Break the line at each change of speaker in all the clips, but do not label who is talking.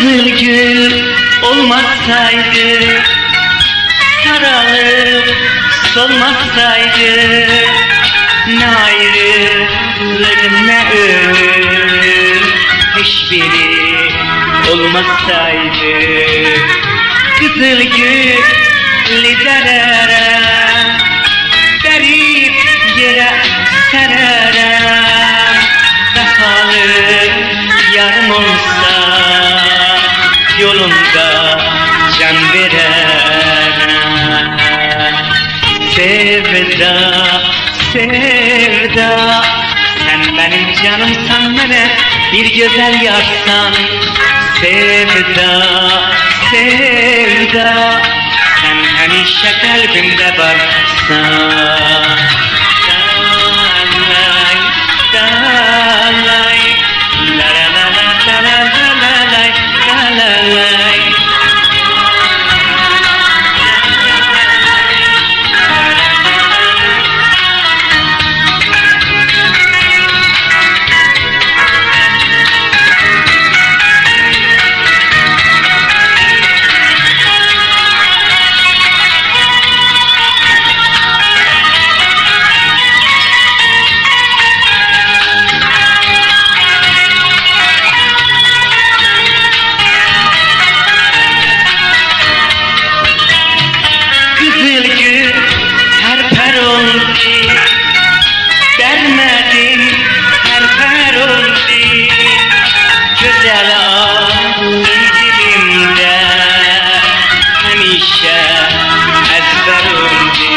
Kızıl gül olmasaydı, saralıp solmasaydı, ne ayrılık ne ölüm, hiçbiri olmasaydı. Kızıl gül derere, derip yere sererem, vefalı yarım olsa yolunda can vererem. Sevda, sevda, sen benim canımsan, bana bir güzel yarsan. Sevda, sevda, sen hemşe kalbimde varsan. Dalay, dalay, la la la la la la la la la. Dermedim her oldu, güzel ağzın dilimde, hemşe ezber oldu.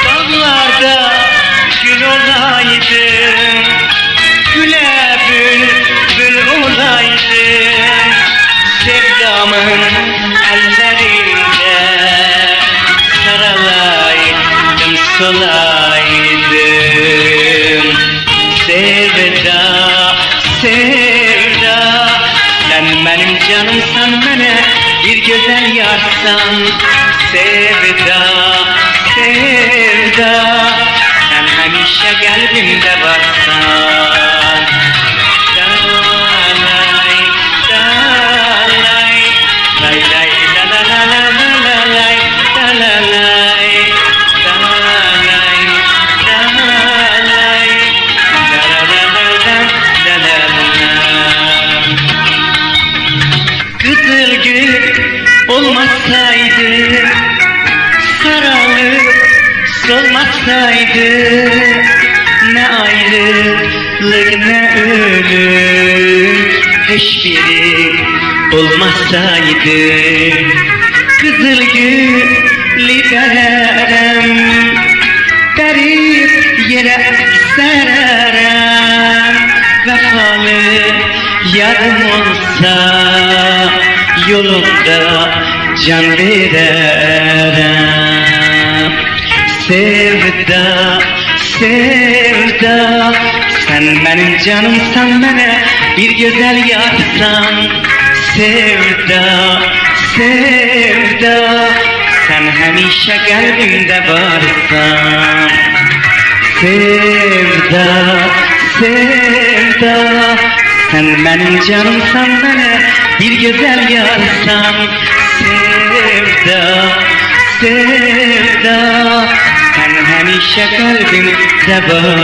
Dağlarda gül olaydım, güle bülbül olaydım, sevdamın ellerinde saralaydım, solaydım. Sevda, sevda, sen benim canımsan, bana bir güzel yarsan. Sevda, sevda, sen hemşe kalbimde varsan. Dalay, dalay, lay lay la la la la la lay, la la lay, dalay, dalay, la la la la la la la. Kızıl gül olmasaydı, saralıp solmasaydı, ne ayrılık ne ölüm, hiçbiri olmasaydı. Kızıl gülü dererem, derip yere sererem, vefalı yarım olsa yolunda can vererem. Sevda, sevda, sen benim canımsan, bana bir güzel yarsan. Sevda, sevda, sen hemşe kalbimde varsan. Sevda, sevda, sen benim canımsan, bana bir güzel yarsan. Sevda, sevda, sen hemşe kalbimde varsan.